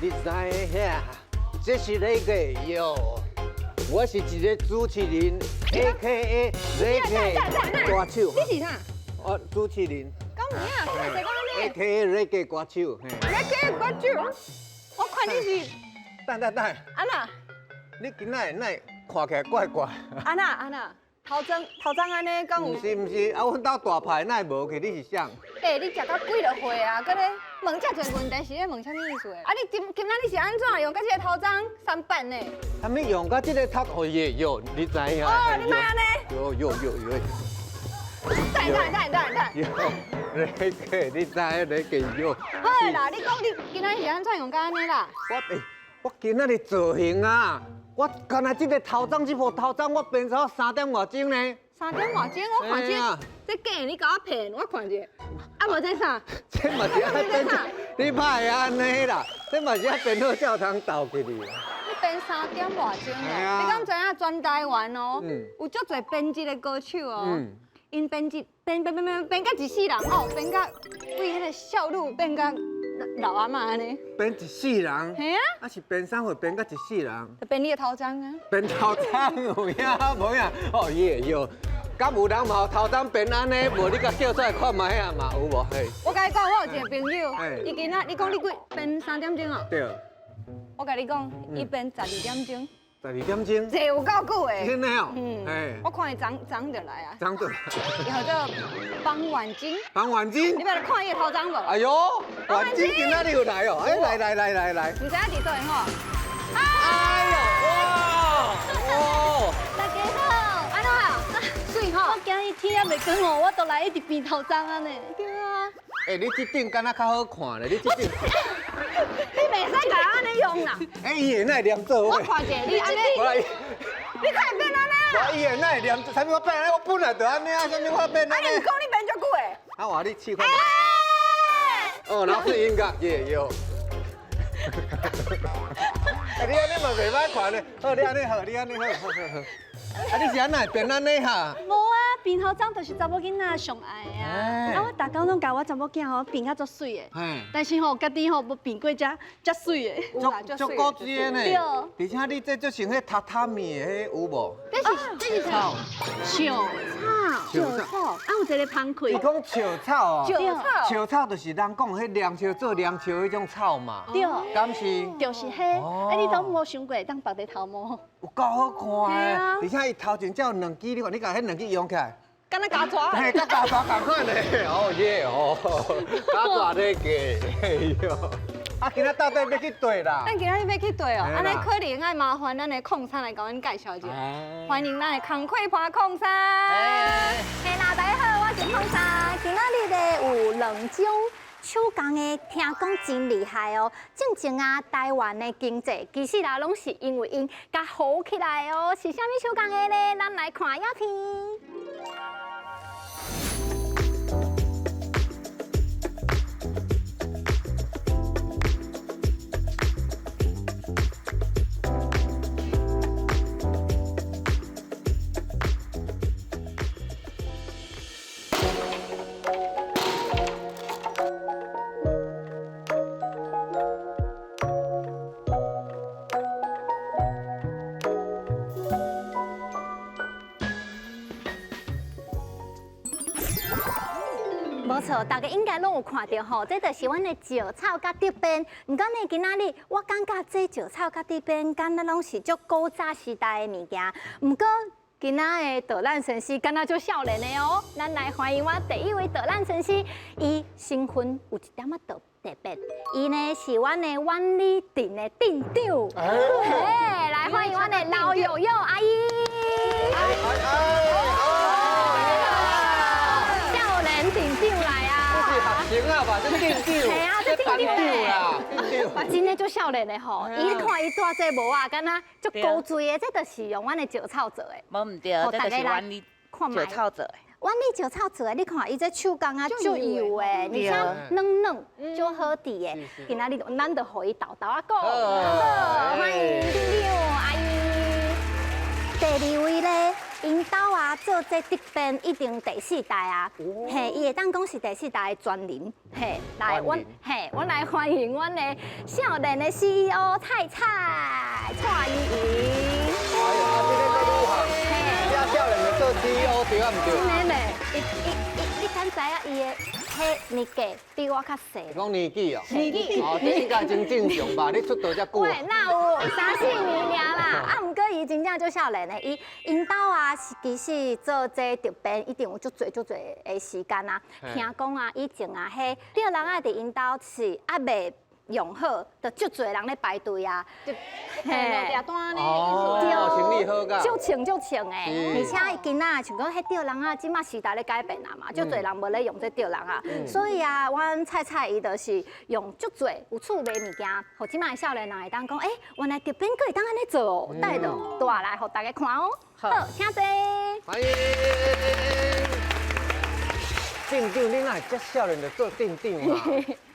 你知影？这是哪个哟？我是一个主持人 ，A.K.A. 哪个歌手？你是啥？我主持人。讲咩啊？谁讲安尼 ？A.K.A. 哪个歌手？哪个歌手？我看你是。等。安那？你今仔哪看起来怪怪？安那？头鬃安尼讲有？不是，啊，阮兜大牌哪会无去？你是啥？你食到几落岁啊？搁咧问遮侪问题，是咧问啥物意思？啊，你今仔你是安怎用到这个头鬃3板呢？啥物用到这个头？哦耶哟，你知影？哦，你莫安尼。有。等。有，哪个？你知影哪个有？好啦，你讲你今仔是安怎用到安尼啦？我今仔日造型啊！我干那这个头鬃，这部头鬃我编超3点外钟呢。3点外钟，我看这假的你搞我骗，我看者。啊，无这啥？这嘛是爱编，你歹安尼啦，这嘛是爱编好才有通斗起你啦。你编3点外钟哦，你敢知影全台湾哦，有足侪编辑的歌手哦，因编到一世人哦，编到为迄个少女编到老阿嬷安尼。编一世人？系啊。啊是编啥会编到一世人？就编你的头鬃啊。编头鬃有影无影？哦耶哟。敢有人嘛头鬃编安尼，无你甲叫出来看卖啊嘛有无？嘿。我甲你讲，我有一个朋友，伊今仔你讲你编3点钟哦。对。我甲你讲，伊编12点钟。12点钟。这有够久的。真的哦。哎。我看伊长就来啊。长就来。伊叫做方婉晶。方婉晶。你要来看伊的头鬃无？哎呦，婉晶今仔日有来哦，哎来。唔知影伫倒吼？哎呀，哇！大家好，安怎啊？水吼。我今日天也袂光哦，我都来一直变头鬃啊呢。对啊。哎，你这顶敢若较好看咧，你这顶。你袂使甲安尼用啦。哎，伊会哪会黏做？我看者你安尼。你看变安尼啊？我伊会哪会黏？啥物我变安尼？我本来就安尼啊，啥物我变安尼？啊，你唔讲你变足久诶？啊，我你试看。哦，老师音乐也有。你安尼嘛袂歹看咧，好，你安尼好，啊，你是安那变安尼哈？无啊，变头鬃就是查某囡仔上爱啊。啊，我大家拢教我查某囝吼变较足水的。但是吼，家己吼无变过遮水的。足高级的呢。对。而且你这就像迄榻榻米的迄有无？这是草。树草。啊，有一个芳开。你讲树草哦？树草就是人讲迄凉树做凉树迄种草嘛。对。敢是？就是迄。哎，你都无想过当绑在头毛？有够好看的，而且伊头前才有两支，你看你甲迄两支用起来，敢若加抓？嘿，甲加抓同款的，哦耶哦，加抓那个，哎呦，啊，今仔到底要去对啦？咱今仔日要去对哦，安尼可能爱麻烦咱的矿产来甲阮介绍一下，欢迎咱的康快花矿产。嘿啦，大家好，我是矿产，今仔日咧有2种。手工的听讲真厉害哦！正正啊，台湾的经济其实啦，拢是因为因甲好起来哦。是啥物手工的呢？咱来看影片。无错，大家应该拢有看到吼，这就是阮的石草甲竹编。毋过呢，今仔日我感觉这石草甲竹编，敢若拢是足古早时代的物件。毋过今仔的导览神师敢若足少年的哦。咱来欢迎我第一位导览神师，伊身份有一点仔特别，伊呢是阮的万里店的店长。嘿。有，阿姨。少年店长来啊！这是学生啊吧？这店长。系啊，这店长啦。真的足少年的吼，伊看伊带这帽啊，敢若足高追的，这就是用阮的石草做的。无唔对，这就是阮哩石草做的。阮哩石草做的，你看伊这手工啊，足油的，而且嫩嫩，足好吃的。今仔日咱就互伊豆豆啊讲，好，欢迎店长阿姨。第2位咧，因兜啊做这竹编一定第4代啊，嘿，伊会当讲是第4代的传人，嘿，来，阮来欢迎阮的少年的 CEO 蔡依莹。哎呀，这个在入行，这少年的做 CEO 对啊唔对？真的呢，你敢知影伊的迄年纪比我较细？讲年纪哦，哦，这应该真正常吧？你出道遮久喂，啊？那有3、4年尔啦，啊，毋过伊真正足少年的，因兜啊，其实做这竹编一定有足侪的时间啊。听讲啊，以前啊，迄钓人啊，伫因兜是还未用好，就足侪人咧排队啊。嘿，单呢，哦，生理好噶。足穿的，而且今仔像讲迄钓人啊，即马时代咧改变啦嘛，足侪人无咧用这钓人啊，所以啊，阮蔡伊就是用足侪有趣味物件，互即马的少年人会当讲，原来竹编佫会当安尼做哦，带着带来互大家看哦。好，请坐。欢迎。店长，你哪会遮少年就做店长啊？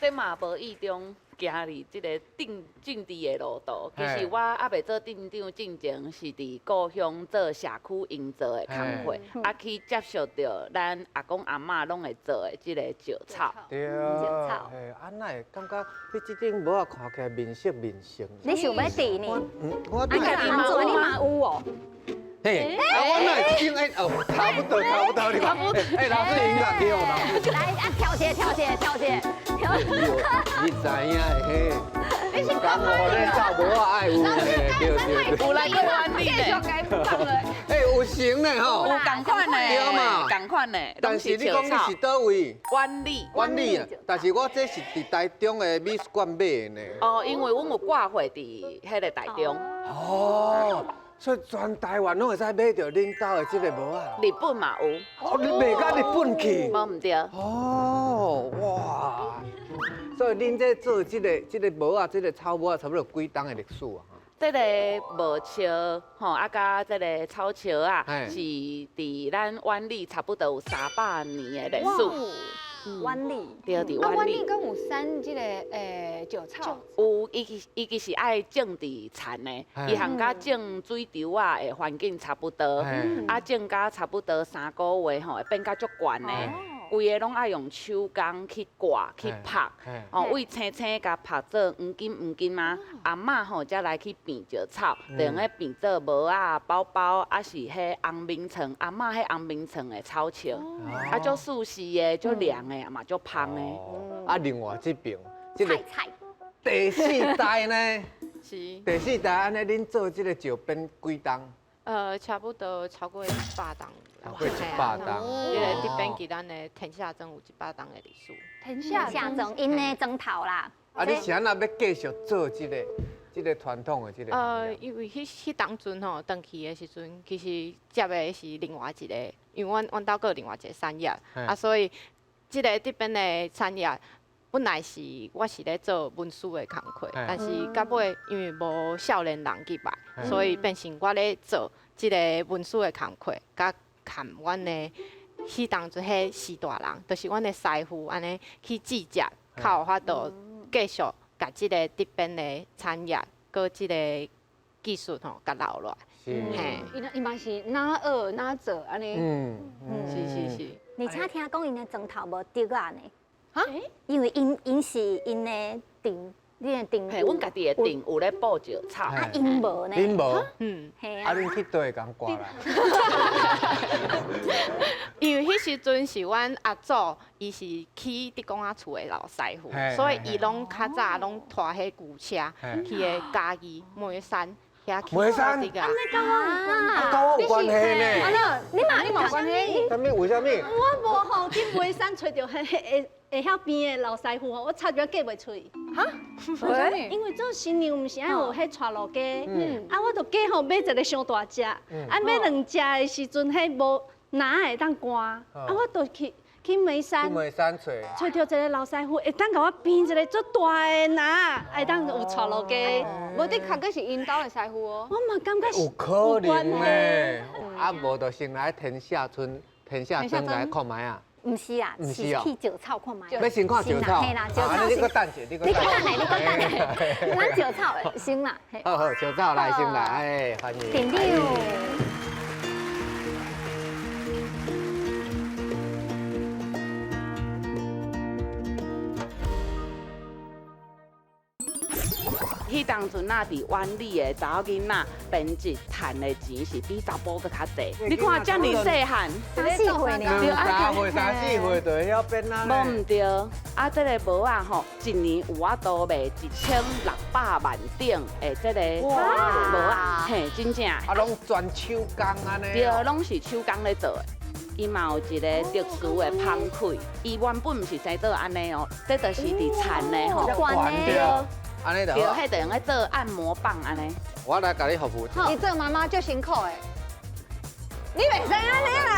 这嘛无意中行入这个政治的路途。其实我还未做店长之前，是伫故乡做社区营造的工作，去接触到咱阿公阿嬷拢会做的这个石草。对，嘿，哪会感觉你这顶帽啊看起来面色面生？你想要滴呢？我你嘛有哦。嘿，我哪会这顶哦，差不多，你看，老师赢了，对哦，来，调节。你知影嘿？你是讲我咧照无我爱有嘿，对。有来过阮哩咧，有成呢吼，有共款呢，对嘛，共款呢。但是你讲你是倒位？湾里啊，但是我这是伫台中的美术馆买的呢。哦，因为阮有挂货伫迄个台中。哦。所以全台湾拢会使买到恁兜的这个帽啊！日本嘛有，哦，你卖到日本去？无唔对。哦，哇！所以恁这做这个帽啊，这个草帽啊，差不多几冬的历史啊？这个帽桥吼，啊，甲这个草桥啊，是伫咱湾里差不多有300年的历史。湾里，对，伫湾里。敢有产这个石草？有，伊其实爱种伫田的，伊含甲种水稻啊的环境差不多，啊种甲差不多3个月吼，会变甲足悬的。规个拢爱用手工去挂去拍，哦，为青青甲拍做黄金啊，阿嬷吼才来去变石草，就用迄变做帽啊、包包，啊是迄红棉床，阿嬷迄红棉床的草桥，啊足舒适的、足凉的，嘛足香的。啊，另外这边这个菜第4代呢？是。第4代安尼，恁做这个石编几冬？差不多超过100档。超过100档。因为这边咱的天下庄有100档的历史。天下庄，因的庄头啦。啊，你是安那要继续做这个传统的这个？因为迄当阵吼，登去的时阵，其实接的是另外一个，因为阮兜个另外一个产业，啊，所以这边的产业。本来是我是咧做文书的工作，但是到尾因为无少年人入来，所以变成我咧做即个文书的工作，甲看阮的迄当阵迄时大人，就是阮的师傅安尼去制作，较有法度继续甲即个这边的产业，搁即个技术吼，甲留落来。嘿，伊嘛是哪学哪做安尼。是。而且听讲因的庄头无丢啊呢。啊？因为因是因的顶，你的顶。嘿，阮家己的顶有咧布石草。啊，因无呢？因无？嘿啊，恁去倒会共挂来？因为迄时阵是阮阿祖，伊是去伫公仔厝的老师傅，所以伊拢较早拢拖迄牛车去的嘉义梅山。梅山安尼跟我有关系。跟我有关系呢。安乐，你嘛你冇关系。什么？为什么？我无吼去梅山找到会晓编的老师傅吼，我差点嫁袂出去。哈？因为做新娘毋是爱有迄带路鸡，我就嫁吼买一个上大只，买2只的时阵，迄无拿会当关，我就去梅山。去梅山找。找到一个老师傅，会当甲我编一个足大的拿，会当有带路鸡。无你确实是引导的师傅哦。我嘛感觉是有可能呢。啊，无就先来天下村来看卖啊。唔是啊，是去石草看卖。要先看石草。嘿啦，石草你搁等者，你搁等下，咱石草的先啦。好，石草来先来，哎，欢迎。点点。迄当阵啊，伫湾里的查某囡仔编辑赚的钱是比查甫搁较济。你看遮尔细汉3、4岁呢？对，3岁、3、4岁就会晓编啊。无毋对，啊，这个帽啊吼，一年有法度卖1600万顶的这个帽啊，嘿，真正。啊，拢全手工安尼。对，拢是手工咧做的。伊嘛有一个特殊的芳开，伊原本毋是生做安尼哦，这就是伫田的吼。安尼就对，好。迄就用来做按摩棒安尼。我来甲你服务。你做妈妈就辛苦诶，你袂使安尼啦。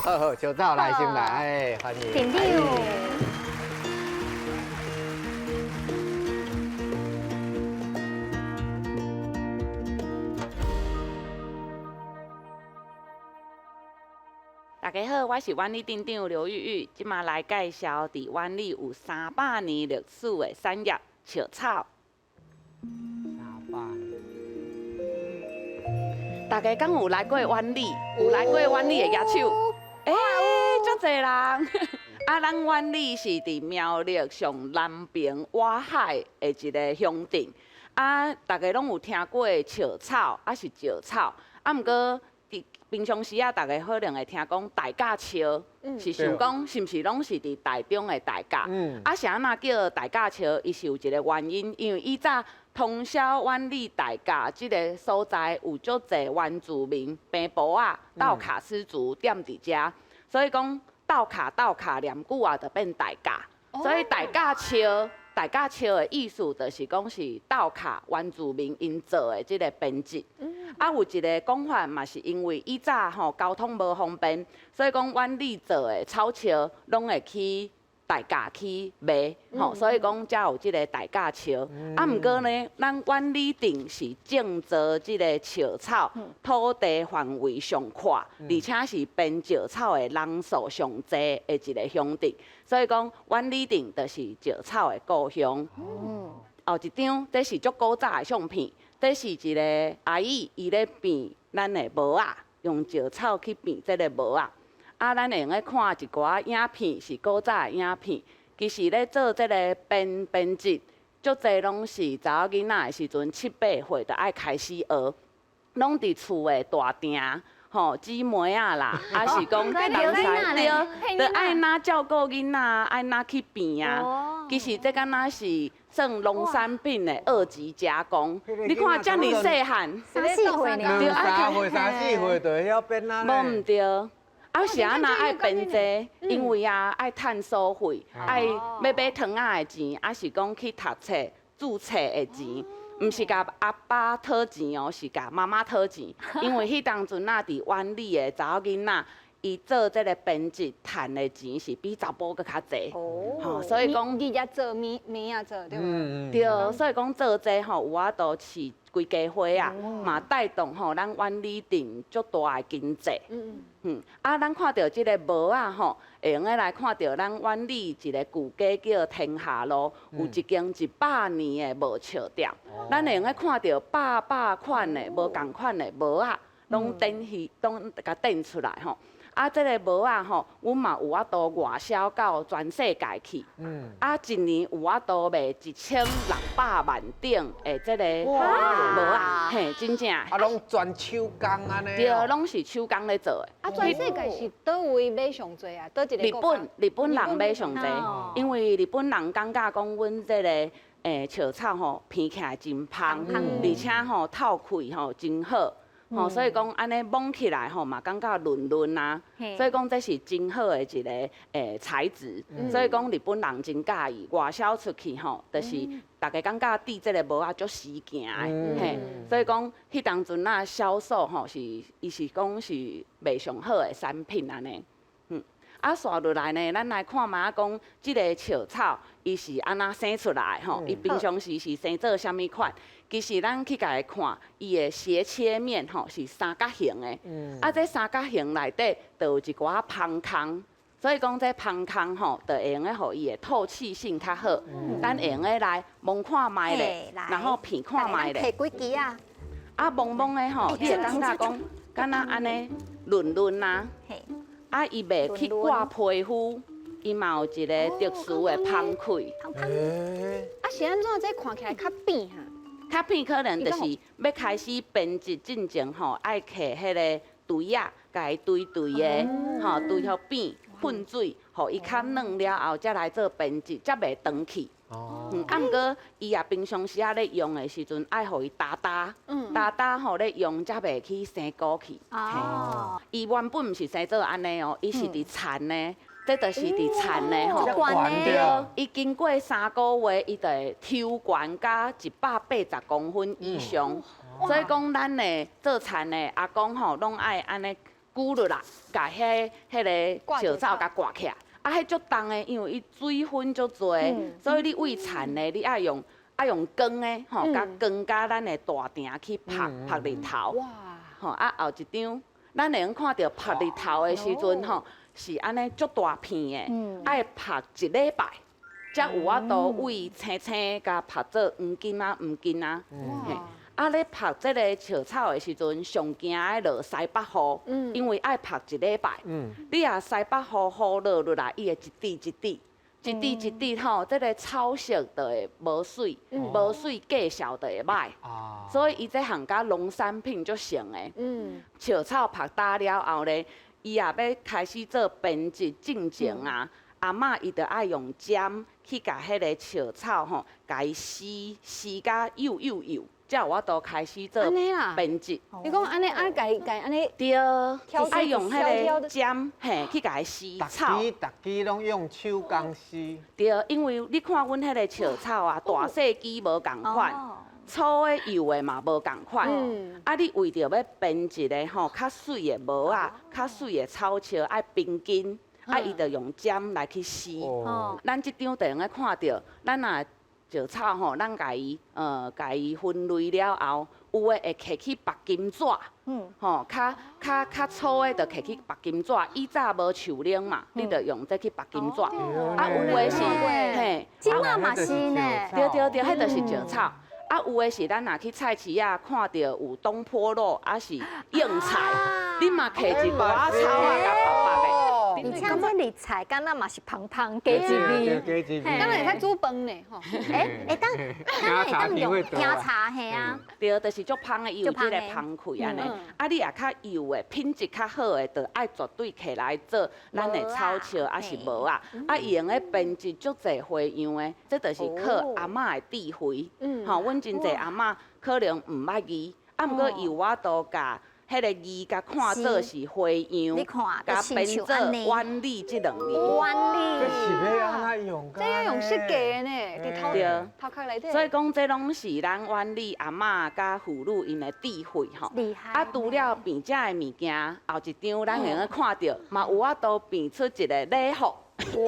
好，石草来先来，哎，欢迎。点点。大家好，我是湾里镇长刘玉玉，即马来介绍伫湾里有300年历史的产业石草。大家敢有来过湾里？有来过湾里的野手？足侪人。啊，咱湾里是伫苗栗上南边外海的一个乡镇。啊，大家拢有听过石草，是石草。啊，毋过平常时啊，大家可能会听讲大甲树，是想讲是毋是拢是伫台中的大甲？啊，是安那叫大甲树？伊是有一个原因，因为以早通宵湾里大甲即个所在有足侪原住民平埔啊、斗卡斯族踮伫遮，所以讲斗卡念久啊，就变大甲。所以大甲树的意思就是讲是斗卡原住民因做的即个编辑。啊，有一个讲法嘛，是因为以早吼交通无方便，所以讲阮里做的草树拢会去大甲去卖，吼，所以讲才有即个大甲树。啊，毋过呢，咱阮里镇是种植即个石草，土地范围上宽，而且是编石草的人数上济的一个乡镇，所以讲阮里镇就是石草的故乡。后一张，这是足古早的相片。这是一个阿姨，伊咧编咱的帽仔，用石草去编这个帽仔。啊，咱会用来看一寡影片，是古早的影片。其实咧做这个编辑，足侪拢是查某囡仔的时阵7、8岁就爱开始学，拢伫厝的大厅。吼，姊妹啊啦，还是讲人才对，就爱哪照顾囡仔，爱哪去编啊。其实这敢若是算农产品的2级加工。你看遮尔细汉，3、4岁呢？对，3岁、3、4岁就会晓编啊。无毋对，啊是安那爱编这，因为啊爱趁所费，爱要买糖仔的钱，还是讲去读册、注册的钱。毋是甲阿爸讨钱哦，是甲妈妈讨钱。因为迄当阵啊，伫湾里的查某囡仔，伊做这个编辑赚的钱是比查甫搁较济。吼，所以讲日日做，暝也做，对无？对，所以讲做这吼，有法度是规家伙啊，嘛带动吼咱湾里镇足大的经济。啊，咱看到即个帽啊吼，会用来看到咱湾里一个旧街叫天下路，有一间100年的帽笑店。咱会用来看到百款的无共款的帽啊，拢展甲展出来吼。啊，这个帽啊吼，阮嘛有法度外销到全世界去。啊，一年有法度卖1600万顶的这个帽啊，嘿，真正。啊，拢全手工安尼。对，拢是手工咧做的。啊，全世界是倒位买上多啊？倒一个日国家？本人买上济，因为日本人感觉讲阮这个笑草吼片起来真芳，而且吼透气吼真好。吼，所以讲安尼摸起来吼嘛，感觉润润啊，所以讲这是真好的一个材质，所以讲日本人真介意，外销出去吼，就是大家感觉戴这个帽啊足时行的，嘿，所以讲迄当阵啊销售吼是，伊是讲是卖上好的产品安尼。啊，刷落来呢，咱来看嘛，讲即个笑草，伊是安那生出来吼？伊平常时是生做啥物款？其实咱去甲伊看，伊的斜切面吼是三角形的。啊，这三角形内底就有一寡芳空，所以讲这芳空吼，就会用个互伊的透气性较好。咱会用个来摸看卖咧，然后片看卖咧。摕几支啊？啊，摸摸的吼，你会感觉讲，敢若安尼润润啊。啊，伊袂去挂皮肤，伊嘛有一个特殊的芳气。啊，是安怎这看起来较扁哈？较扁可能就是要开始编辑进前吼，爱摕迄个堆啊，甲伊堆的，吼堆互扁，喷水，互伊较软了后，才来做编辑，才袂长去。啊，毋过伊也平常时啊咧用的时阵，爱互伊打吼咧用，才袂去生菇去。哦，伊原本毋是生做安尼哦，伊是伫田呢，这就是伫田呢吼。对，伊经过3个月，伊就会抽悬到180公分以上。所以讲，咱的做田的阿公吼，拢爱安尼箍落来，甲迄个笑草甲挂起来。啊，迄足重的，因为伊水分足多，所以你喂田的，你爱用光的吼，甲光甲咱的大鼎去晒日头。哇！吼啊，后一张，咱会用看到晒日头的时阵吼，是安尼足大片的，爱晒1礼拜，才有法度喂青青，甲晒做黄金啊、黄金啊。啊，咧晒这个笑草的时阵，上惊爱落西北雨，因为爱晒1礼拜。你若西北雨落来，伊会一滴一滴吼，这个草色就会无水，无水价销就会歹。所以伊这项甲农产品足像的。笑草晒干了后咧，伊也要开始做编辑进前啊。阿嬷伊就爱用针去甲迄个笑草吼，甲伊撕甲幼。才有法度开始做编辑。你讲安尼，改安尼。对，爱用迄个针，嘿，去甲伊撕草。逐支拢用手工撕。对，因为你看阮迄个笑草啊，大细枝无共款，粗的幼的嘛无共款。啊，你为着要编一个吼较水的帽啊，较水的草笑，爱平均，啊，伊就用针来去撕。咱即张就用个看到，咱若笑草吼，咱甲伊分类了后，有诶会摕去白金纸，吼，较粗诶就摕去白金纸。以早无树龄嘛，你就用这去白金纸。啊，有诶是嘿，即马嘛是呢。对，迄就是笑草。啊，有诶是咱若去菜市啊，看到有东坡肉，啊是硬菜，你嘛摕一包啊草啊，甲白白诶。而且这绿菜敢若嘛是芳芳加一味，敢若会使煮饭呢吼。会当用惊茶嘿啊。对，就是足芳的，伊有即个芳气安尼。啊，你也较幼的，品质较好的，就爱绝对起来做咱的草笑，还是帽啊。啊，伊用的编辑足侪花样的，这就是靠阿嬷的智慧。吼，阮真侪阿嬷可能毋捌字，啊，毋过伊有法度甲。迄个字甲看做是花样，甲编做弯理这两字。弯理，这是要安怎用？这要用设计的呢，头壳内底。所以讲，这拢是咱弯理阿嬷甲妇女因的智慧吼。厉害。啊，除了变这的物件，后一张咱会看到，嘛有法度变出一个礼服，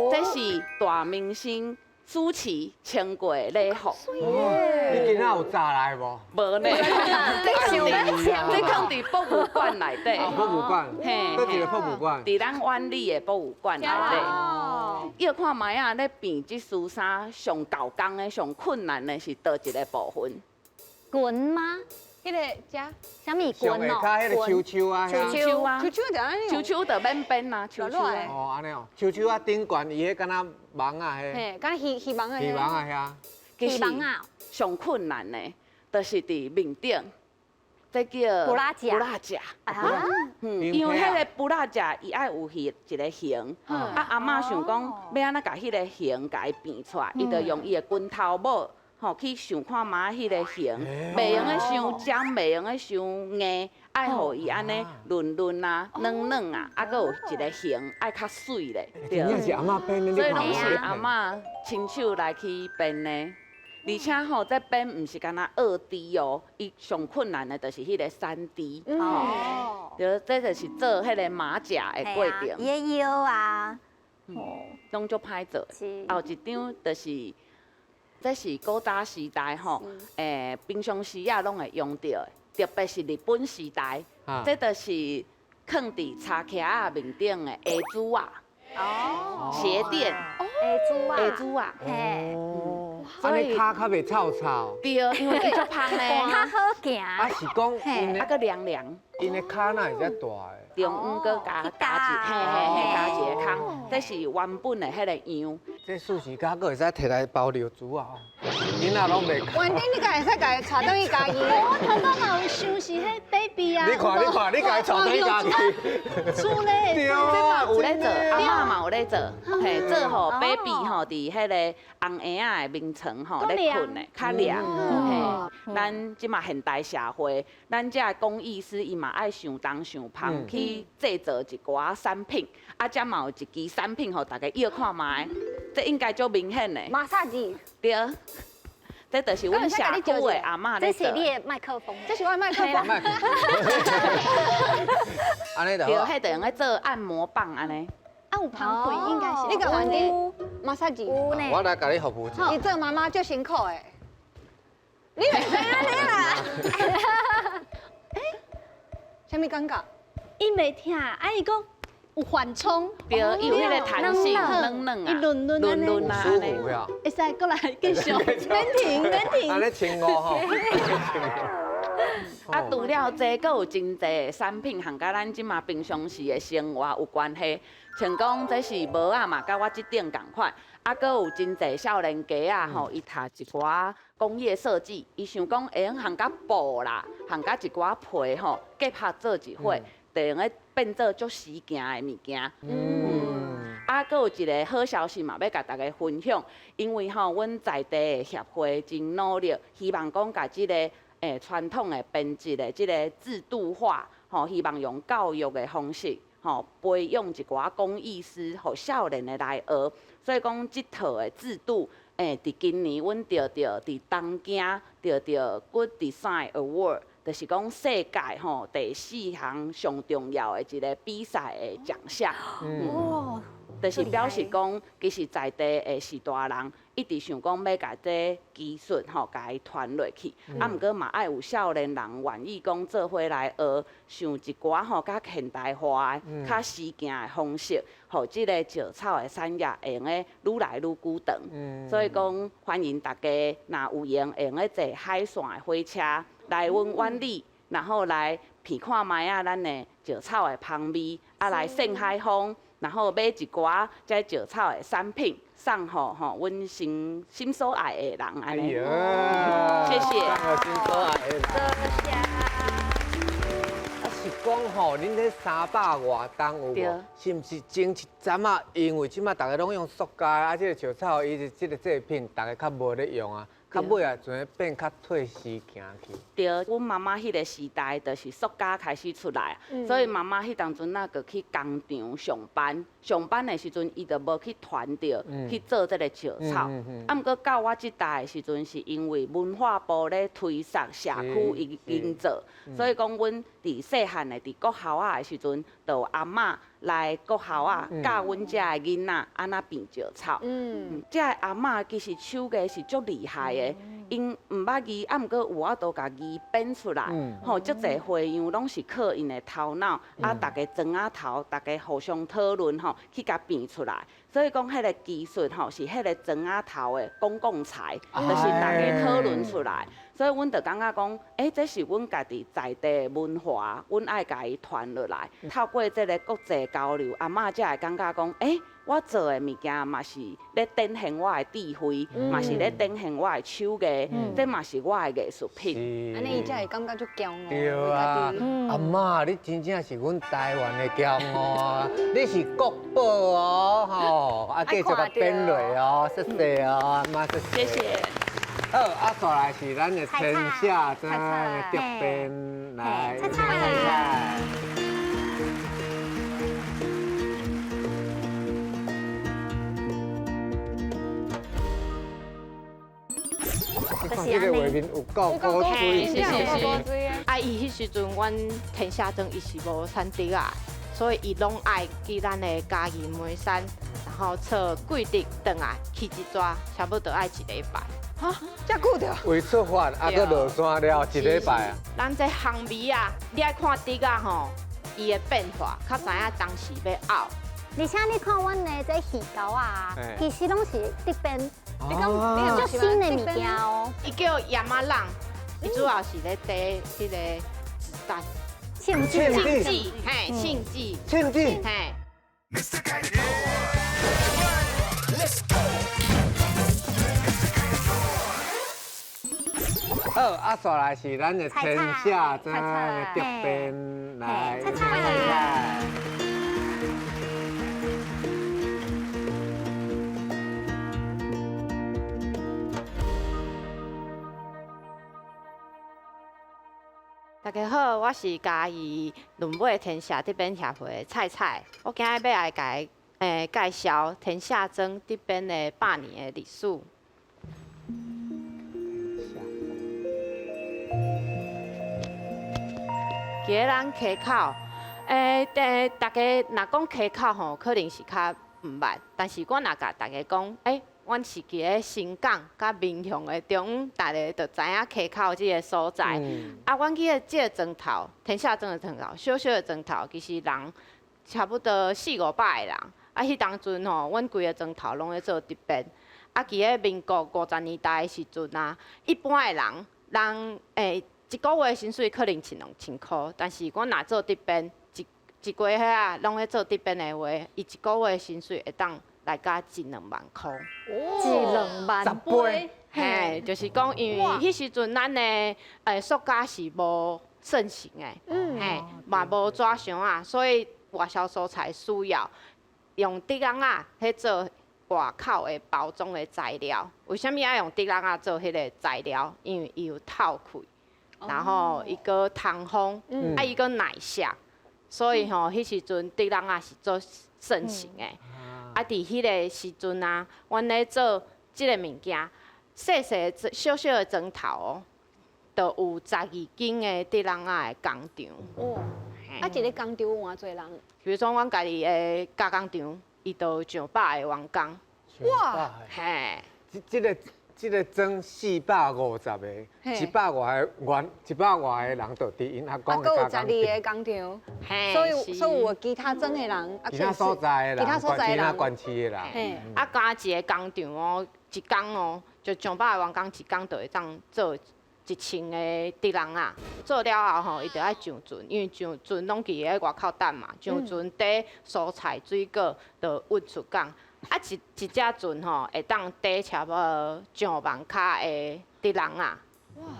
这是大明星。舒淇穿过的礼服，你今仔有炸来无？无呢，这放伫博物馆内底。博物馆，嘿，倒一个博物馆。伫咱湾里的博物馆内底。要看卖啊，咧变即丝衫上高工的、上困难的是倒一个部分？裙吗？迄个遮啥物上棍哦？下骹迄个秋秋啊，秋遐秋啊，秋秋就安尼秋秋的边边啊，秋秋软软的哦，安尼哦，秋秋啊顶悬伊迄敢若网啊迄，嘿，敢鱼网的。鱼网啊其实希望啊，上困难的，就是伫面顶，这叫布拉夹布拉夹。啊，因为迄个布拉夹伊爱有一个形，阿嬷想讲要安怎甲迄个形甲伊变出来，伊就用伊的拳头母吼去想看妈迄个形，袂用个伤尖，袂用个伤硬，爱互伊安尼润润啊、软软啊，啊，搁有一个形爱较水咧，真正是阿嬷编的，所以拢你看是阿嬷亲手来去编的。而且吼，这编毋是干那2D 哦，伊上困难的就是迄个3D。哦，就这就是做迄个马甲的过程，也有啊，拢足歹做。是还有一张就是，这是古早时代吼，平常时啊拢会用到的，特别是日本时代，这就是放伫叉徛啊面顶的下珠啊，鞋垫下珠啊，嘿，安尼骹较袂臭臭，对，因为伊足芳较咧，好行。啊是讲因啊的个凉凉。因的骹哪会遮大的？中午搁加一，加一个空，这是原本的迄个样。这四时甲佫会使摕来包流珠啊，囡仔拢袂看。原顶你敢会使家带倒去家己？我头拄嘛有想是迄 baby 啊，你看，你家带倒去家己。厝咧，对这嘛有咧做，真的阿嬷嘛有咧做，嘿，做互 baby 吼，伫迄个红婴仔的眠床吼咧困的，较凉。嘿，咱即嘛现代社会，咱这工艺师伊嘛爱想东想芳去制作一寡产品，啊，才嘛有一支产品互大家要看卖，这应该足明显的。马萨吉，对，这就是阮社区的阿嬷咧做的。这是你的麦克风，这是我的麦克风。安尼就对，好。迄就用来做按摩棒安尼。啊有芳开应该是。你个原顶马萨吉，有呢。我来甲你服务一下。你做妈妈足辛苦的。你袂使安尼啦。啥物感觉？伊袂疼，啊伊讲有缓冲，对，伊有迄个弹性，软软啊，伊润润安尼润啊，舒安尼。服呀。会使过来继续，免停免停。安尼清五吼。啊，除了这，阁有真侪产品，含甲咱即马平常时的生活有关系。像讲这是帽仔嘛，甲我即顶共款。啊，阁有真侪少年家啊，吼，伊读一寡工业设计，伊想讲会用含甲布啦，含甲一寡皮吼，结合做一伙，就用来变做足实行的物件。啊，阁有一个好消息嘛，要甲大家分享，因为吼，阮在地的协会真努力，希望讲甲即个传统的编织的即个制度化，吼，希望用教育的方式，吼，培养一寡工艺师，互少年的来学。所以讲，即套的制度，伫今年阮得到伫东京得到 Good Design Award， 就是讲世界吼第4项上重要的一个比赛的奖项。哇，就是表示讲，其实在地的士大人一直想讲要甲这技术吼，甲伊传落去。啊，毋过嘛爱有少年人愿意讲做伙来学，想一寡吼较现代化的、较实行的方式，互即个石草的产业会用诶愈来愈久长。所以讲，欢迎大家若有闲会用咧坐海线的火车来阮湾里，然后来鼻看卖啊咱的石草的香味，啊来晒海风。然后买一寡这石草的产品送互阮心所爱的人安尼。谢谢。心所爱的人。啊是讲吼，恁这300外吨有无？是毋是前一阵啊？因为即马大家拢用塑胶啊，这个石草伊的这个制品，大家较无咧用啊。较尾啊，阵变较退时行去。对，阮妈妈迄个时代，就是塑胶开始出来，所以妈妈迄当阵啊，就去工厂上班。上班的时阵，伊就无去传着去做这个石草。啊，毋过到我即代的时阵，是因为文化部咧推动社区营造，所以讲阮伫细汉的伫国校啊的时阵，就有阿嬷来国校啊教阮遮的囡仔安怎变石草。遮个阿嬷其实手艺是足厉害的。因唔捌字，啊，毋过有法度甲字编出来。吼，足侪会样拢是靠因的头脑，啊，大家庄仔头，大家互相讨论吼，去甲变出来。所以讲，迄个技术吼是迄个庄仔头的公共财，就是大家讨论出来。所以，阮就感觉讲，这是阮家己在地文化，阮爱甲伊传落来。透过这个国际交流，阿嬷才会感觉讲，我做的物件嘛是咧展现我的智慧，嘛是咧展现我的手艺，这嘛是我的艺术品。安尼伊才会感觉足骄傲。对啊，阿嬷，你真正是阮台湾的骄傲啊！你是国宝哦，吼，啊，继续甲编落哦，谢谢哦，阿嬷，谢谢。谢谢。好，啊，再来是咱的天下章的这边来，菜菜。你看这个画面有够古锥，谢谢。啊，伊迄时阵，阮天下章伊是无产地啊，所以伊拢爱去咱的嘉义梅山，然后找几日转来去一抓，差不多爱一礼拜。哈，遮久着。为出发，啊，搁落山了一礼拜啊。咱这烘味啊，你爱看底啊吼，伊的变化，较知影当时要熬。而且你看阮的这鱼糕啊，其实拢是这边你讲足新的物件哦。伊叫亚麻浪，伊主要是咧缀迄个子弹。庆庆记，嘿，庆记，庆记，嘿。好，啊，再来是咱的天下章的这边来，菜。大家好，我是嘉义论尾天下这边协会的菜菜。我今日要来介绍天下庄这边的100年的历史。其实咱溪口，大家若讲溪口吼，可能是较毋捌，但是我若甲大家讲，阮是伫咧新港甲民雄的中，大家就知影溪口即个所在。啊，阮去的即个庄头，天下庄的庄头，小小的庄头，其实人差不多400-500个人。啊，迄当阵吼，阮规个庄头拢咧做直编。啊，伫咧民国50年代的时阵啊，一般的人一个月薪水可能1-2千块，但是我若做直编，一个月啊，拢咧做直编的话，伊一个月薪水会当来甲1-2万块。1-2万10倍。嘿，就是讲，因为迄时阵咱的塑胶是无盛行的，嘿，嘛无纸箱啊，所以外销素材需要用竹仔啊去做外口的包装的材料。为什么要用竹仔啊做迄个材料？因为伊有透气。然后伊个通风，啊伊个耐下，所以吼，迄时阵竹仔啊是做盛行的。啊，伫迄个时阵啊，阮咧做即个物件，细细小小的砖头哦，就有12斤的竹仔啊的工厂。哦，啊，一个工厂有偌济人？比如说，阮家己的加工厂，伊都有上百个员工。哇！嘿，这个装450个，100外个人就伫因阿公的加工厂。啊，佫有12个工厂，嘿，所以有其他庄的人，其他所在的人，其他所在的人，县市的人。嘿，啊，加一个工厂哦，一工哦，就上百个员工，一工就会当做1000个竹仔啊。做了后吼，伊就爱上船，因为上船拢伫咧外口等嘛，上船底蔬菜、水果就运出港。啊，一只船吼会当抵差不多上万卡的竹仔啊。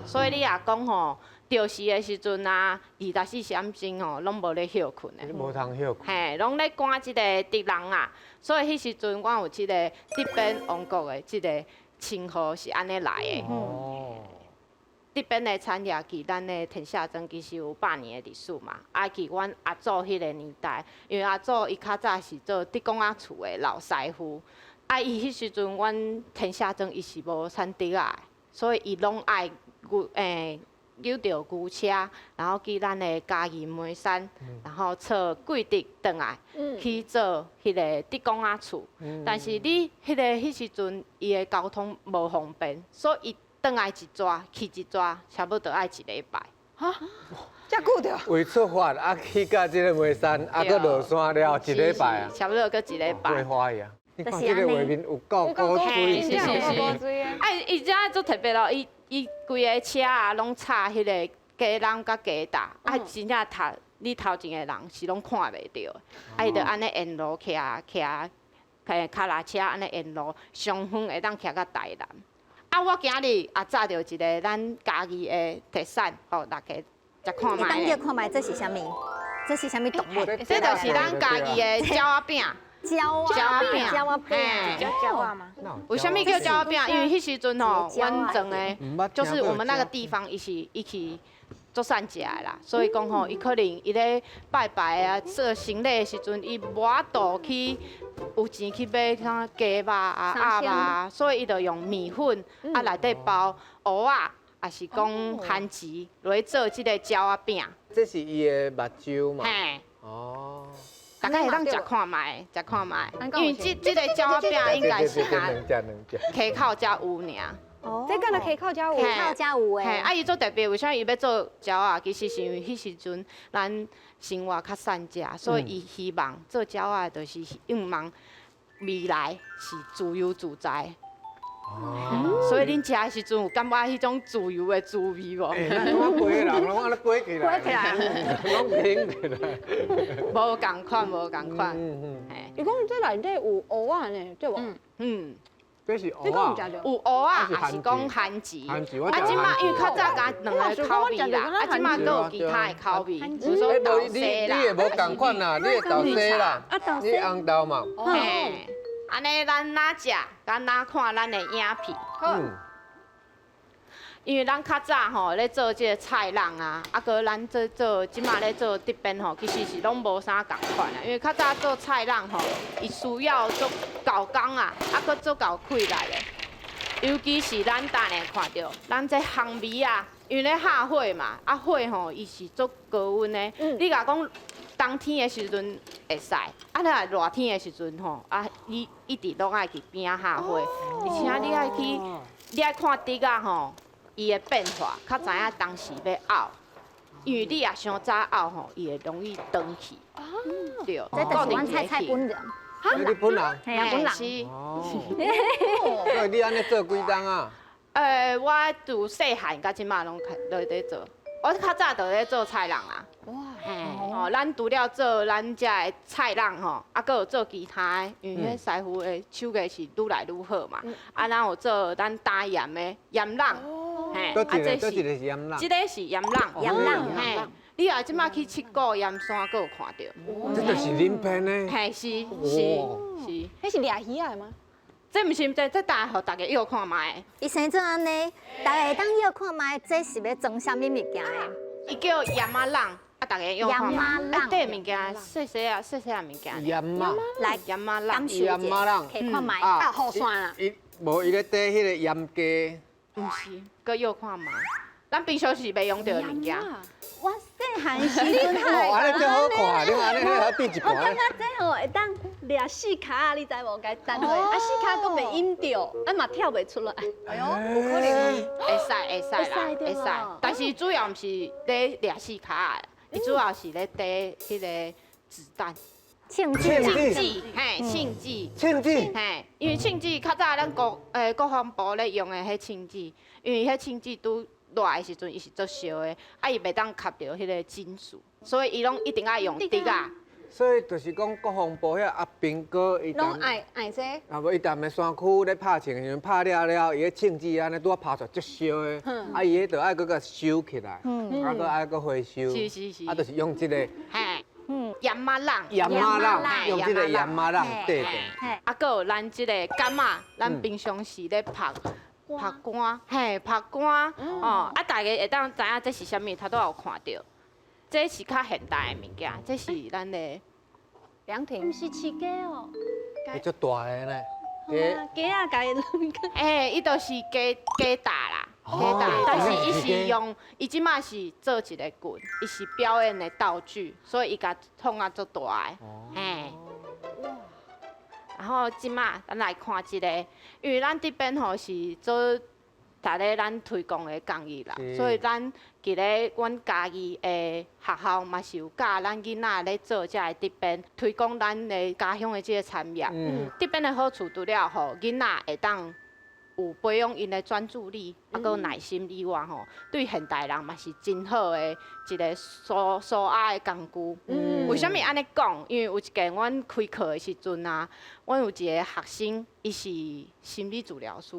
所以你若讲吼，钓时的时阵啊，24点钟吼，拢无咧休困的。无通休困。嘿，拢咧赶即个竹仔啊。所以迄时阵，我有即个竹编王国的即个称号是安尼来的。哦。竹编的产业，伫咱的天下庄其实有100年的历史嘛。啊，伫阮阿祖迄个年代，因为阿祖伊较早是做竹工仔厝的老师傅。啊，伊迄时阵，阮天下庄伊是无产竹仔的，所以伊拢爱扭着牛车，然后去咱的嘉义梅山，然后找几日转来去做迄个竹工仔厝。但是你迄时阵，伊的交通无方便，所以伊转来一抓，去一抓，差不多爱1礼拜。遮久着。为出发啊去到这个眉山，啊搁落山了1礼拜啊，差不多搁1礼拜。花花呀！你看这个画面有够古锥，是是是。啊，伊遮做特别咯，伊规个车啊拢插迄个鸡笼甲鸡蛋，啊真正你头前的人是拢看袂到，啊伊就安尼沿路骑，脚踏车安尼沿路，上远会当骑到台南。啊，我今日也载着一个咱家己的特产，互大家食看你等卖。下看卖，这是啥物？这是啥物动物？这就是咱家己的鸟仔饼。鸟仔饼，鸟仔饼，叫鸟啊吗？为什么叫鸟仔饼？因为迄时阵吼，阮种的，捌就是我们那个地方，伊是做善食的啦，所以讲吼，伊可能伊咧拜拜啊，做行礼的时阵，伊无法度去有钱去买啥鸡肉啊、鸭肉啊，所以伊就用米粉啊内底包蚵仔，也是讲番薯落去做即个鸟仔饼。这是伊的目睭嘛？嘿，哦，大家会当食看卖，食看卖，因为即个鸟仔饼应该是甲能吃。溪口才有尔。哦这个呢可以靠加我。靠加有嘿，诶。啊，伊做特别，为啥伊要做鸟啊？其实是因为迄时阵咱生活较善食，所以伊希望做鸟啊，就是希望未来是自由自在。所以恁食的时阵有感觉迄种自由的滋味无？我飞的人拢安尼飞起来，飞起来，拢平起来。无共款，无共款。嘿，伊讲这内底有蚵仔呢，对无？嗯，这是这个有蚵仔，食着。有蚵仔，也是讲番薯。番薯我啊，食即马因为较早番甲两个口味啦，啊，即马都有其他的口味，比如说豆你沙啦。也无共款啦，你的豆沙啦，你红豆嘛。嘿，安尼咱哪食，咱哪看咱的影片。因为咱较早吼咧做即个菜人啊，啊搁咱做即马咧做这边吼，其实是拢无啥共款啊。因为较早做菜人吼，伊需要做搞工啊，啊搁做搞开来咧。尤其是咱等下看到咱这烘味啊，因为咧下火嘛，啊火吼伊是做高温的，你甲讲冬天的时阵会使，啊若热天的时阵吼，啊你一直拢爱去边下火，而且你爱去，你爱看竹啊吼。伊的变化，较知影当时要熬，因为你也伤早熬吼，伊会容易长去。对，这就是阮菜本人。你本人？系啊，本人。是。哦。所以你安尼做几工啊？我自细汉到即马拢在咧做，我较早就咧做菜人啊。哇。嘿，哦，咱除了做咱遮的菜人吼，啊，搁有做其他的，因为迄师傅的手艺是愈来愈好嘛。啊，咱有做咱打盐的盐人。嘿，都这一个是盐人。这个是盐人。盐人。嘿，你若即马去七股盐山，搁有看到。这就是鳞片呢。嘿，是。迄是掠鱼啊吗？这毋是这大互大家又看卖。伊生做安尼，大家会当要看卖，这是要装啥物物件的？伊叫盐仔人，啊，大家用看卖。盐仔人这物件细细啊物件。盐嘛。来，盐仔人。感受者，可以看卖。啊，好酸啊！伊无伊咧缀迄个盐鸡。毋是，搁又看卖。咱平常是袂用到的物件。我细汉时阵哦，安尼真好看，你看安尼还变一我感盘。觉这吼会当掠四卡，你知无？该等下，啊四卡搁袂引着，啊嘛跳袂出来。哎呦，有可能。会使啦，会使。但是主要毋是咧掠四卡的，伊主要是咧缀迄个子弹。庆祝庆啦，忌，嘿，庆忌。庆忌。嘿，因为庆忌较早咱国防部咧用的迄庆忌，因为迄庆忌拄热的时阵伊是做烧的，啊伊袂当吸着迄个金属，所以伊拢一定爱用竹啊。所以就是讲国防部遐阿兵哥伊拢爱这。啊无伊踮的山区咧拍枪的时阵，拍了，伊个庆忌安尼拄啊拍出来足烧的，啊伊迄着爱搁甲收起来，啊搁爱搁回收，是啊就是用即个嘿，盐仔人，盐仔人，用即个盐仔人对的。啊，搁有咱即个柑仔，咱平常时咧拍肝，嘿，拍肝，哦，啊，大家会当知影这是啥物，他都有看到。这是较现代的物件，这是咱的凉亭。毋是饲鸡哦，伊足大个呢，鸡啊，家己伊就是鸡打啦，鸡打，但是伊是用，伊即马是做一个棍，伊是表演的道具，所以伊甲创啊足大个，嘿。然后即马咱来看一个，因为咱这边吼是做逐个咱推广的公益啦，所以咱伫咧阮家己的学校嘛是有教咱囡仔咧做遮个竹编，推广咱的家乡的即个产业。竹编的好处除了吼囡仔会当有培养因的专注力，啊，佮耐心以外吼，对现代人嘛是真好的一个舒压的工具。为什么安尼讲？因为有一件阮开课的时阵啊，阮有一个学生，伊是心理治疗师，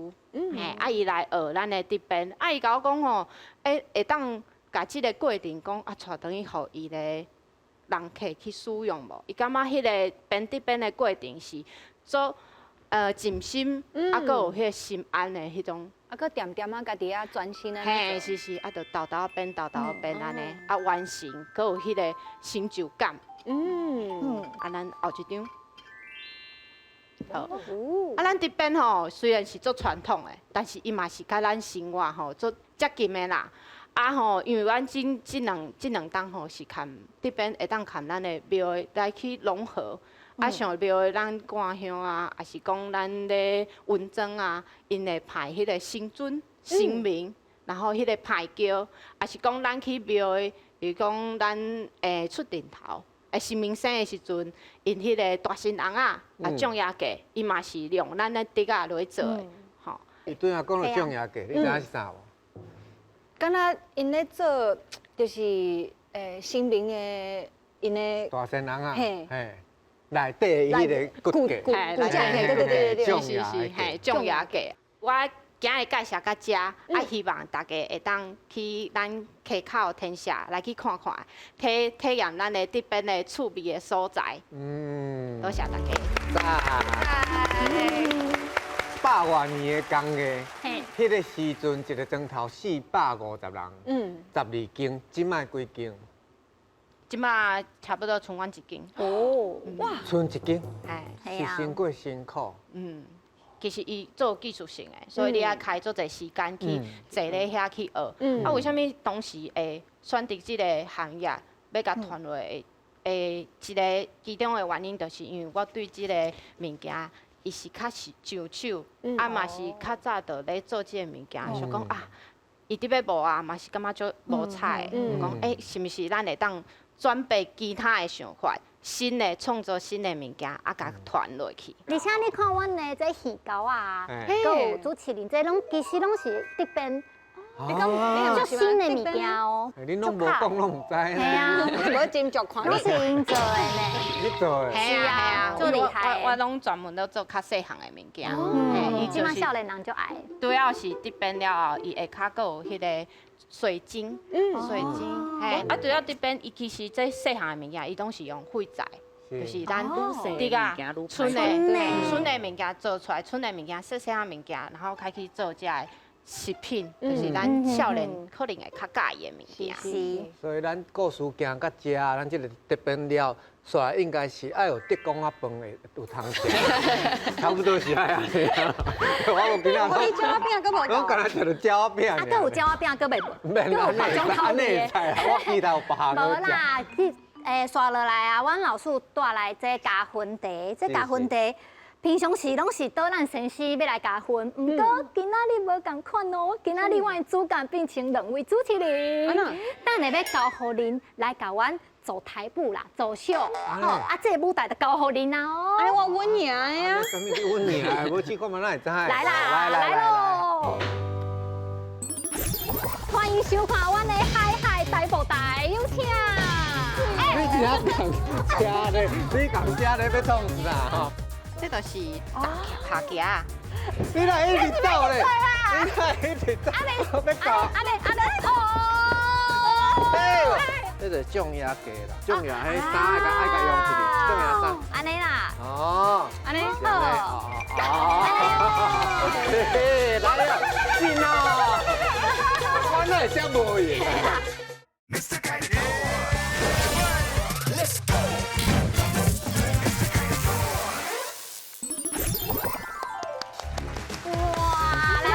啊，伊来学咱的竹编，啊，伊甲我讲吼，会当甲即个过程讲啊，带等于互伊咧人客去使用无？伊感觉迄个编竹编的过程是做。静心，啊，佮有迄个心安的迄种，啊，佮点点啊，家己啊专心啊。嘿，是，啊，就豆豆编安尼，啊，完成，佮有迄个成就感。啊，咱后一张。好，啊，咱竹编吼，虽然是做传统的，但是伊嘛是甲咱生活吼做接近的啦。啊吼，因为阮即两档吼是看竹编会当看咱的庙的来去融合。啊，像庙的咱官乡啊，也是讲咱咧文章啊，因会排迄个神尊、神明，然后迄个牌轿，也是讲咱去庙的，比如讲咱出阵头，神明生的时阵，因迄个大神翁啊，种野价，伊嘛是用咱的竹仔落去做的，吼。伊对啊，讲到种野价，你知影是啥无？敢若因咧做，就是神明的因的大神翁啊，嘿。内底迄个骨架，对，是，种野价。我今日介绍到遮，啊，希望大家会当去咱溪口天下来去看看，体验咱的竹编的趣味的所在。多谢大家。100多年的工艺，迄个时阵一个钟头450人，12斤，即卖几斤？即马差不多剩阮1斤。哇！剩1斤，是辛过辛苦。其实伊做技术性的，所以你要开做侪时间去坐咧遐去学。啊，为什么当时会选择即个行业要甲团队一个其中的原因，就是因为我对即个物件，伊是较是上手，啊嘛是较早就咧做即个物件，想讲啊，伊伫要无啊，嘛是感觉足无彩的，讲是毋是咱会当转变其他的想法，新的创造新的物件，啊，甲传落去。而且你看阮的这鱼糕啊，佮有主持人，这拢其实拢是竹编，你讲足新的物件哦。你拢无讲，拢唔知。系啊，无斟酌看。拢是因做的呢。你做的。系啊，最厉害。我拢专门都做较细项的物件。即马少年人就爱。主要是竹编了后，伊下骹佮有迄个。水晶，水晶，嘿，啊，除了竹编，伊其实这细项的物件，伊拢是用废材，就是咱竹啊，剩的物件做出来，剩的物件，细细项物件，然后开去做这食品，就是咱少年可能会较介意的物件。所以咱故事行到遮，咱这个竹编了，煞来应该是爱有竹公仔饭的有通食，差不多是爱安尼啊。我有今仔我椒仔饼佫无。我刚才食到椒仔饼。啊，佫有椒仔饼佫袂无？免啦，安尼的菜啊，我其他有别项无啦，去刷落来啊，阮老师带来这加分茶，这加分茶。平常时拢是倒咱先生要来加分，不过今仔日无共款哦，今仔日阮主干变成2位主持人，等下要交互恁来甲阮做台步啦，做秀，啊，这舞台就交互恁啦哦。哎，我稳赢呀！什么叫稳赢？无试看嘛，哪会知？来啦，来喽！欢迎收看阮的海海大舞台，有请。你真共车咧，你共车咧要创啥吼？这就是塔夹。你哪一直走咧？你哪一直走？要搞？哦！这个种野价啦，种野迄衫爱甲用起哩，种野衫。安尼啦。哦。安尼好。嘿嘿，来啊，进哦！我哪会遮无闲啊？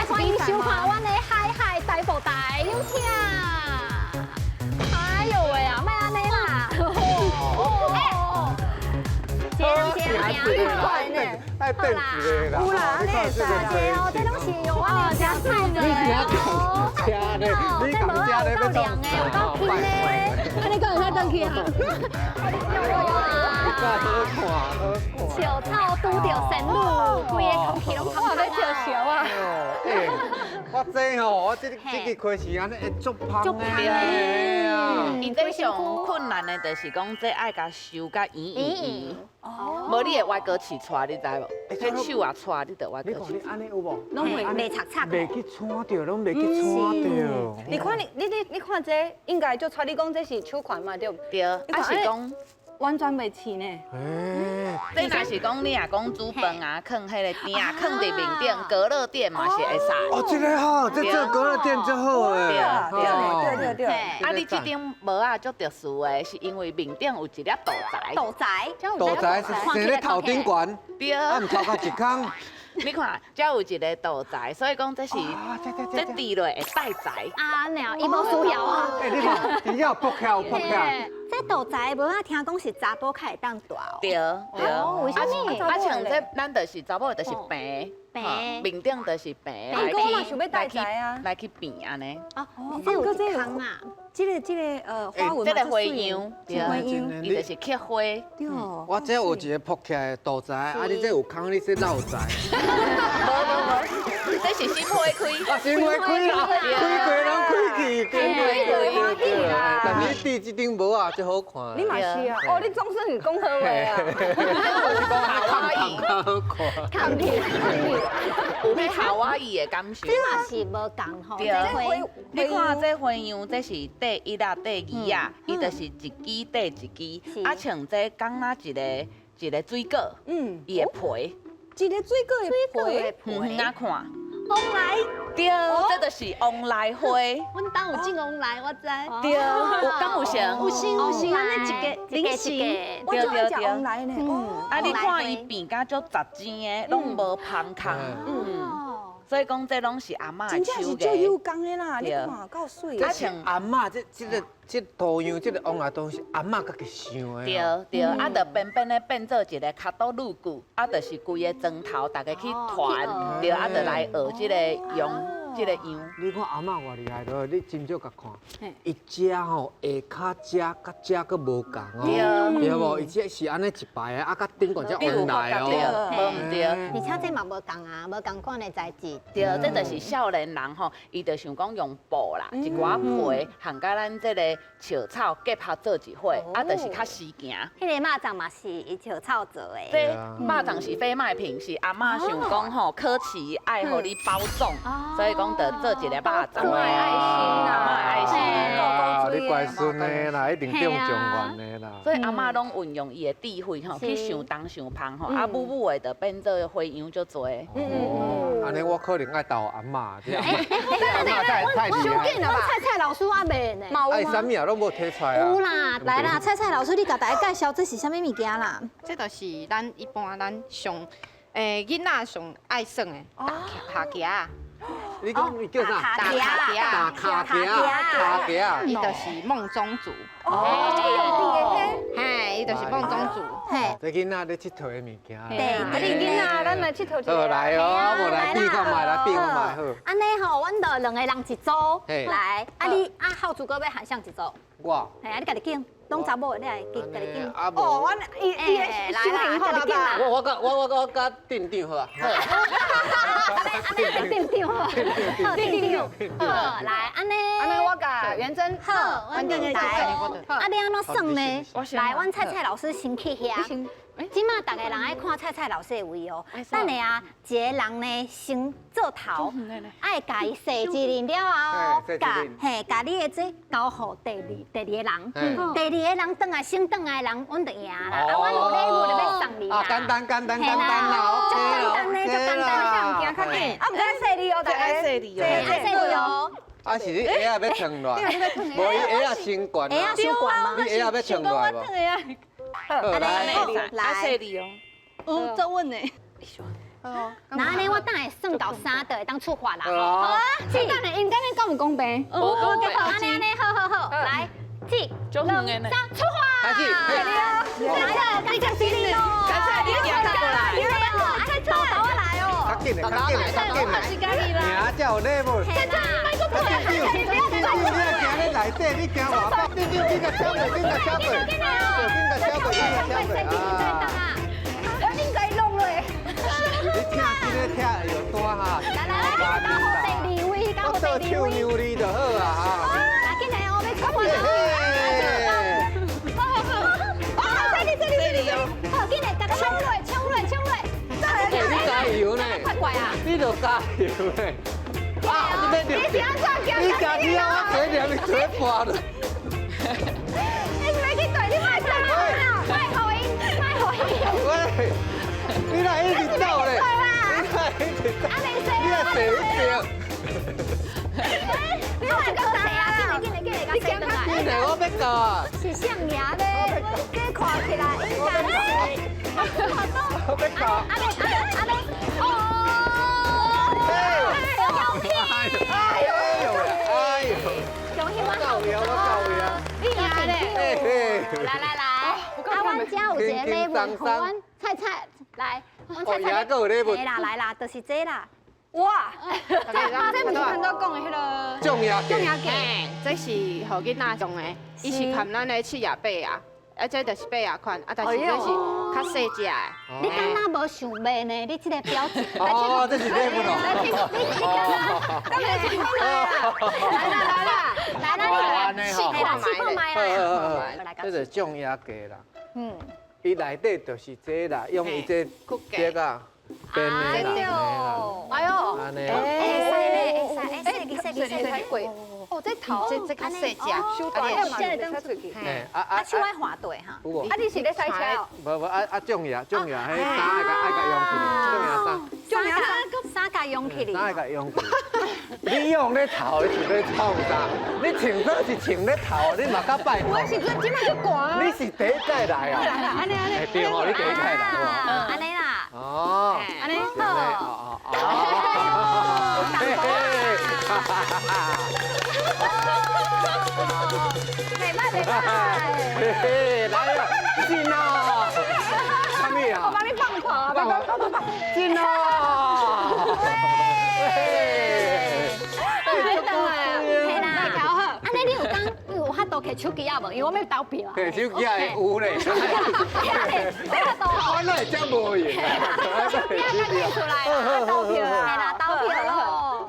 欢迎收看阮的海海大舞台，有请。哎呦喂啊，莫安尼啦！哦，这快呢。爱电子的啦。有啦，那会使哦，这拢是用我们家菜的哦。吃的，你讲吃的要凉的，有够轻的。你讲他登去啊？哇！笑草拄着神路，规个空气拢空空啊！我这吼，我这个开始安尼会足芳的。伊这上困难的，就是讲这爱甲收甲圆圆。无你会歪哥起出，你知无？迄手也出，你得歪哥起。你安尼有无？拢袂擦擦。袂去穿着，拢袂去穿着。你看你看这应该就传你讲这是手款嘛，对不？对，啊是讲。完全袂起呢。这若是讲你若讲煮饭啊，放迄个店啊，放伫面顶隔热垫嘛是会使。哦，这个好，这做隔热垫最好诶。对。啊，你这顶帽啊足特殊的，是因为面顶有一粒豆材。豆材，豆材是生咧头顶悬，对。啊，唔头壳一空。你看，这有一个豆材，所以讲这是这滴落会带材。啊，那伊无需要啊。哎，你看，真正剥开有剥开。这豆材无啊，听讲是查甫较会当大哦。对。哦，为什么？啊，像这咱就是查某就是平，面顶就是平，来去变安尼。哦，这有这坑啊。这个花纹这个花样，花样，伊就是刻花。对。我这有一个剥起来的豆材，啊，你这有空，你这漏材。无，这是新花开。啊，新花开啦，开过拢开去，对。但你滴这顶帽啊，最好看。你嘛是啊，哦，你总算是讲好话啊。我是讲夏威夷，好看。看片，有迄夏威夷的感受。这嘛是无共吼。对。你看这花样，这是缀一啊，缀二啊，伊就是一支缀一支。啊，像这刚那一个水果，伊的皮。一个水果的皮，啊看。旺来，对，这就是旺来花。阮当有种旺来，我知。对，有敢有像？有像，安尼一个菱形。我就爱食旺来呢。啊，你看伊变甲足杂精的，拢无芳空。所以讲这拢是阿嬷的手艺。真正是足有工的啦，你看够水。这像阿嬷这图样，这个旺来东西，阿嬷家己想的。对，啊，就变咧变做一个卡肚褥骨，啊，就是规个砖头，大家去团，对，啊，就来学这个用这个样。你看阿嬷偌厉害咯，你真少甲看，伊食吼下骹食甲食佫无共哦，对无？伊这是安尼一排的，啊，甲顶管只旺来哦，无毋对。而且这嘛无共啊，无共款的材质。对，这就是少年人吼，伊就想讲用布啦，一寡皮，含甲咱这个笑草结合做一伙，啊，就是较实行。迄个肉粽嘛是以笑草做的。这肉粽是非卖品，是阿嬷想讲吼，考试爱互你包粽，所以讲就做一个肉粽。阿嬷爱心阿嬷爱心，你乖孙的啦，一定中状元的啦。所以阿嬷拢运用伊的智慧吼，去想东想芳吼，啊，母母的就变做花样足多。安尼我可能爱斗阿嬷，阿嬷太厉害。蔡老师我卖呢。哎，啥物啊，拢无摕出来啊。有啦，来啦，蔡老师，你甲大家介绍这是啥物物件啦？这就是咱一般上囡仔上爱耍的卡夹。你讲你叫啥？卡夹。卡夹。伊就是梦中竹。嘿，伊就是梦中竹。嘿，这囡仔咧佚佗的物件。对，你囡仔，咱来佚佗一好来哦，无来比看卖，来比看卖好。安尼吼，阮就两个人一组，来，你浩主哥要喊上一组。我。嘿，你家己拣，拢查某，你来家己拣。哦，我伊来啦，家己拣啦。我甲定定好啊。安尼定好，好，来，安尼我甲元珍好，阮定来。啊，你安怎算呢？来，阮蔡老师先去遐。即马大家人爱看蔡老师的位哦，等下啊，一个人呢先做头，爱甲伊洗一轮了后，甲你的这交互第二个人，第二个人转来先转来的人，阮就赢啦。啊，阮有礼物就要送你啦。简单啦，OK 物件较紧，啊，唔使洗你哦，大家洗你哦，爱洗你哦。啊是你鞋啊要穿落，无伊鞋啊先管鞋啊先管吗？你鞋啊要穿落无？好来，洗你哦。哦，做阮呢。那安尼我等下算到3就会当出发啦。好啊，等下因等下讲唔公平？无公平。安尼，好，来，1、2、3，出发！开始，你讲犀利哦！刚才你行过来，我来哦！较紧的，较紧的，较紧的。是家己啦。名才有礼物。嘿啦，你要行咧内底，你行外口，你个小鬼，你个小鬼，你个小鬼，你个小鬼啊！应该弄嘞。你听这个听有多哈？来，第二位，我做唱牛哩就好啊哈！来进来哦，要出门哦！好，进来，大家冲落！你加油呢！快快啊！你就加油呢！啊，你家己啊，我做念你做破了。你是要去对你卖车啊？卖好音。喂，你哪一直走嘞？你哪一直走？你哪个谁啊？进来，你哪我要搞啊？是象牙嘞，这看起来应该是。我要搞。哦！哎呦！恭喜我够呀，我够呀！你赢嘞！来，阮家有一个礼物，互阮菜来，阮菜哦，还有礼物。来啦，就是这啦。哇，这不是很多讲的迄个重要嘅。嘿，这是予囡仔用的，伊是含咱的刺牙贝牙，这就是贝牙款，但是这是较细只的。你敢若无想买呢？你这个标志。哦，这是礼物咯。来，试看卖啦。这是种牙鸡啦。伊内底就是这啦，用伊这这个编的啦。哎呦，安尼。太贵。哦，这头这较细只，修大点嘛，这当出去。嘿，手爱滑对哈。有无？你是咧赛车哦？种牙，迄衫爱甲用起来，种牙衫。衫甲用起哩。哪会甲用起？你用咧头，你是咧创啥？你穿做是穿咧头，你嘛较拜托。我是阵即摆就寒。你是第一届来啊？安尼，对哦，你第一届来哦。安尼啦。哦。安尼好。嘿嘿。嘿嘿，来了，进啦！什么啊？我帮你放跑，进啦！安尼你有法度摕手机啊无？因为我要投票啊。摕手机也有咧。我哪会遮无用？出来投票啦，投票咯，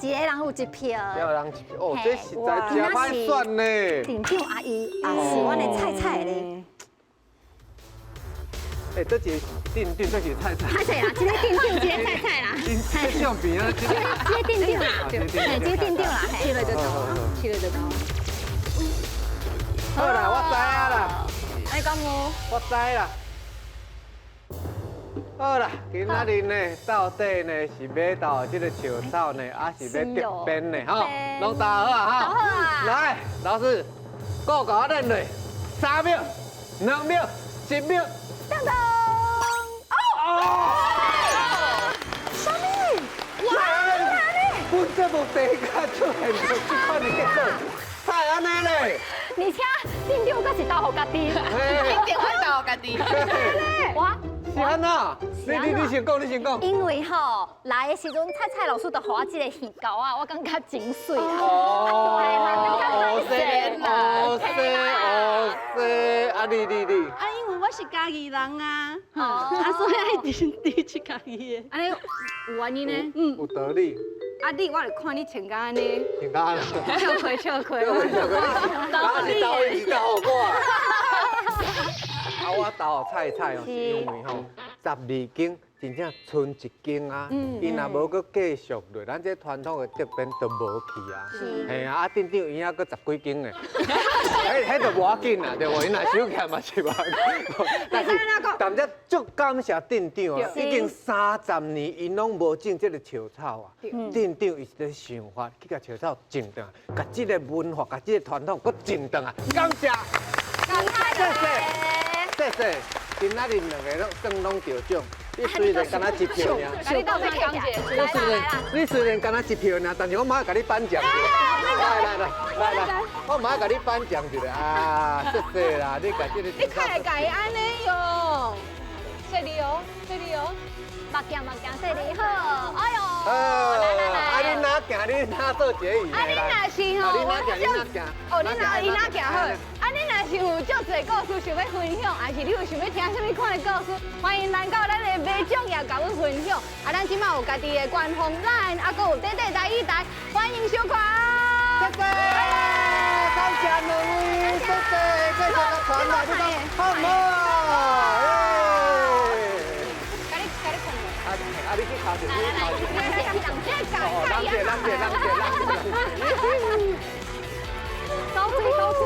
一个人有一票。一个人一票，哦，这实在真歹选呢。店长阿姨也是阮的菜咧。哎，这是店长，这是菜。拍谁啦？一个店长，一个菜啦。这相片啊，这个。这个店长啦，嘿，这个店长啦，嘿。去了就到。好啦，我知啊啦。你讲我？我知啦。好啦，今仔日呢，到底呢是买到这个笑草呢，还是要特编呢？哈，拢打好啊哈。好啊。来，老师，各甲我认落，3秒、2秒、1秒。噔噔。哦！什么？哇！我这部第一下出现就这款的结果，菜安尼嘞。而且店长可是投互家己。一定会到家己。哇！是安那？你先讲，你先讲。因为吼来的时阵，蔡老师就互我这个鱼膏啊，我感觉真水啦。哦塞，啊你，啊，因为我是家己人啊，所以爱滴出家己的。安尼有原因呢？有道理。啊你我就看你穿甲安尼，请假啦。笑亏。你导演是导我。啊，我导菜哦，是因为吼12斤，真正剩1斤啊。伊若无搁继续落，咱这传统的这边就无去啊。嘿啊，店长伊还搁10几斤呢。迄就无要紧啦，对无？伊若收起来嘛是无。但是足感谢店长啊，已经30年，因拢无种这个笑草啊。店长伊是咧想法去甲笑草种上，甲这个文化、甲这个传统搁种上啊。感谢，谢谢，今仔日2个拢算拢得奖。你虽然敢若一票尔，赶紧到这刚结束。你虽然敢若一票尔，但是我马上甲你颁奖。来，我马上甲你颁奖一下啊！谢谢啦，你甲这个。你看来改安尼哟，谢你哦，谢你哦。目镜，说你好，哎呦，啊，你哪行？你哪做结语？啊，你若是吼，你哪行？哦，你哪行好？啊，你若是有足侪故事想要分享，还是你有想要听什么款的故事？欢迎来到咱的马掌也甲阮分享。啊，咱即马有家己的官方 LINE， 啊，还有短短台语台，欢迎收看。谢谢，感谢两位，谢谢，继续甲传来，你讲好唔好？啊，你去考试，高吹。